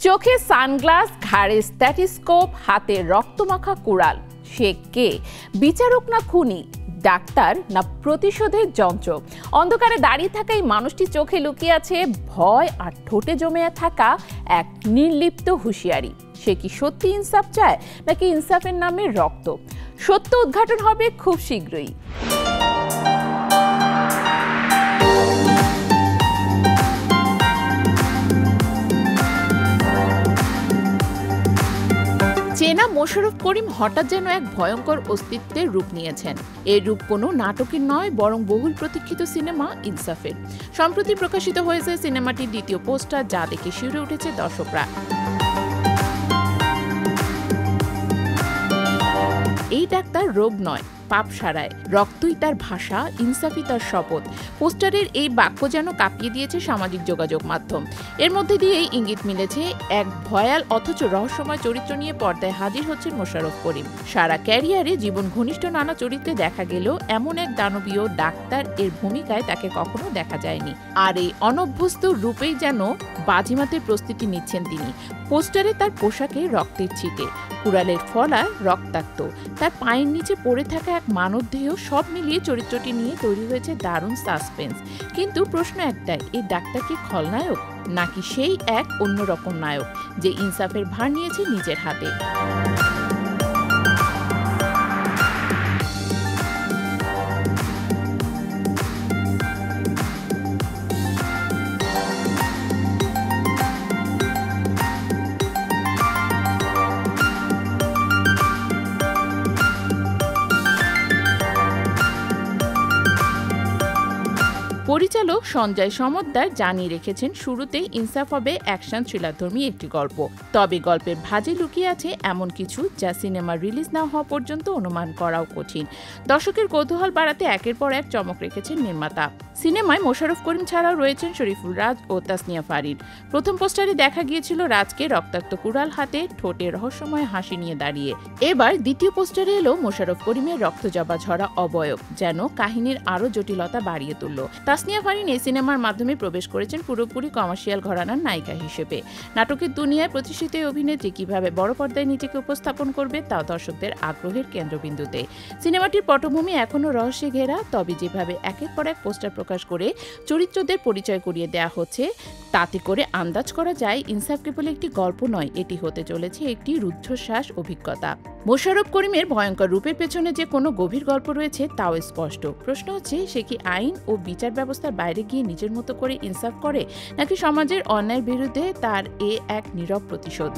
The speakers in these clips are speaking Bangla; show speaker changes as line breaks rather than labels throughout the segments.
চোখে সানগ্লাস, ঘাড়ে স্ট্যাথোস্কোপ, হাতে রক্তমাখা কুড়াল। সে কে? বিচারক না খুনি, ডাক্তার না প্রতিশোধের যন্ত্র? অন্ধকারে দাঁড়িয়ে থাকা এই মানুষটি চোখে লুকিয়ে আছে ভয় আর ঠোঁটে জমে থাকা এক নির্লিপ্ত হুঁশিয়ারি। সে কি সত্যি ইনসাফ চায় নাকি ইনসাফের নামে রক্ত? সত্য উদ্ঘাটন হবে খুব শীঘ্রই। চেনা মোশাররফ করিম হঠাৎ যেন এক ভয়ঙ্কর অস্তিত্বের রূপ নিয়েছেন। এই রূপ কোনো নাটকের নয়, বরং বহুল প্রতীক্ষিত সিনেমা ইনসাফের। সম্প্রতি প্রকাশিত হয়েছে সিনেমাটির দ্বিতীয় পোস্টার, যা দেখে শিউরে উঠেছে দর্শকরা। এই ডাক্তার রোগ নয়, পাপ সারায়। রক্তই তার ভাষা, ইনসাফই তার শপথ। পোস্টারের এই বাক্য যেন কাঁপিয়ে দিয়েছে সামাজিক যোগাযোগ মাধ্যম। এর মধ্যে দিয়েই ইঙ্গিত মিলেছে এক ভয়াল অথচ রহস্যময় চরিত্র নিয়ে পর্দায় হাজির হচ্ছেন মোশাররফ করিম। সারা ক্যারিয়ারে জীবন ঘনিষ্ঠ নানা চরিত্রে দেখা গেলেও এমন এক দানবীয় ডাক্তার এর ভূমিকায় তাকে কখনো দেখা যায়নি। আর এই অনভ্যস্ত রূপেই যেন বাজিমাতের প্রস্তুতি নিচ্ছেন তিনি। পোস্টারে তার পোশাকে রক্তের ছিটে, কুড়ালের ফলা রক্তাক্ত, তার পায়ের নিচে পড়ে থাকা এক মানবদেহ, সব মিলিয়ে চরিত্রটি নিয়ে তৈরি হয়েছে দারুণ সাসপেন্স। কিন্তু প্রশ্ন একটাই, এই ডাক্তার কি খলনায়ক নাকি সেই এক অন্যরকম নায়ক যে ইনসাফের ভার নিয়েছে নিজের হাতে? পরিচালক সঞ্জয় সমদ্দার জানিয়ে রেখেছেন, শুরুতেই ইনসাফ হবে অ্যাকশন থ্রিলারধর্মী একটি গল্প। তবে গল্পের ভাঁজে লুকিয়ে আছে এমন কিছু যা সিনেমা রিলিজ না হওয়া পর্যন্ত অনুমান করাও কঠিন। দর্শকের কৌতূহল বাড়াতে একের পর এক চমক রেখেছেন নির্মাতা। সিনেমায় মোশাররফ করিম ছাড়াও রয়েছেন শরীফুল রাজ ও তাসনিয়া ফারিন। প্রথম পোস্টারে দেখা গিয়েছিল রাজকে রক্তাক্ত কুড়াল হাতে, ঠোঁটে রহস্যময় হাসি নিয়ে দাঁড়িয়ে। এবার দ্বিতীয় পোস্টারে এলো মোশাররফ করিমের রক্তজবা ঝরা অবয়ব, যেন কাহিনীর আরও জটিলতা বাড়িয়ে তুলল। তাসনিয়া ফারিন এই সিনেমার মাধ্যমে প্রবেশ করেছেন পুরোপুরি কমার্শিয়াল ঘরানার নায়িকা হিসেবে। নাটকের দুনিয়ায় প্রতিষ্ঠিত অভিনেত্রী কিভাবে বড় পর্দায় নিজেকে উপস্থাপন করবে তা দর্শকদের আগ্রহের কেন্দ্রবিন্দুতে। সিনেমাটির পটভূমি এখনও রহস্যে ঘেরা, তবে যেভাবে একের পর এক পোস্টার প্রকাশ করে চরিত্রদের পরিচয় করিয়ে দেওয়া হচ্ছে, তাতে করে আন্দাজ করা যায় ইনসাফ কেবল একটি গল্প নয়, এটি হতে চলেছে একটি রুদ্ধশ্বাস অভিজ্ঞতা। মোশাররফ করিমের ভয়ঙ্কর রূপের পেছনে যে কোনো গভীর গল্প রয়েছে তাও স্পষ্ট। প্রশ্ন হচ্ছে, সে কি আইন ও বিচার ব্যবস্থার বাইরে গিয়ে নিজের মতো করে ইনসাফ করে, নাকি সমাজের অন্যায়ের বিরুদ্ধে তার এক নীরব প্রতিশোধ?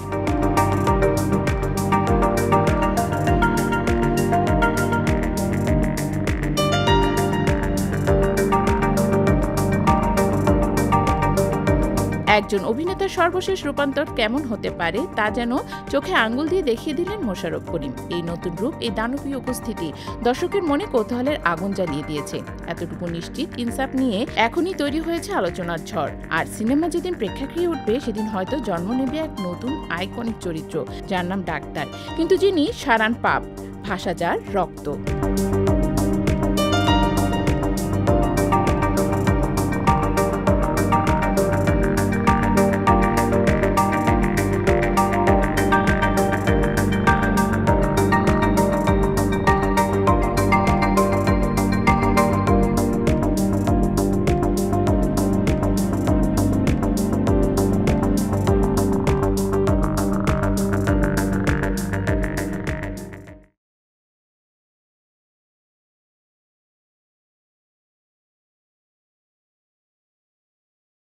একজন অভিনেতার সর্বশেষ রূপান্তর কেমন হতে পারে তা যেন চোখে আঙ্গুল দিয়ে দেখিয়ে দিলেন মোশাররফ করিম। এই নতুন রূপ, এই দানবীয় উপস্থিতি দর্শকের মনে কৌতূহলের আগুন জ্বালিয়ে দিয়েছে। এতটুকু নিশ্চিত, ইনসাফ নিয়ে এখনই তৈরি হয়েছে আলোচনার ঝড়। আর সিনেমা যেদিন প্রেক্ষাগৃহে উঠবে, সেদিন হয়তো জন্ম নেবে এক নতুন আইকনিক চরিত্র, যার নাম ডাক্তার, কিন্তু যিনি সারান পাপ, ভাষা যার রক্ত।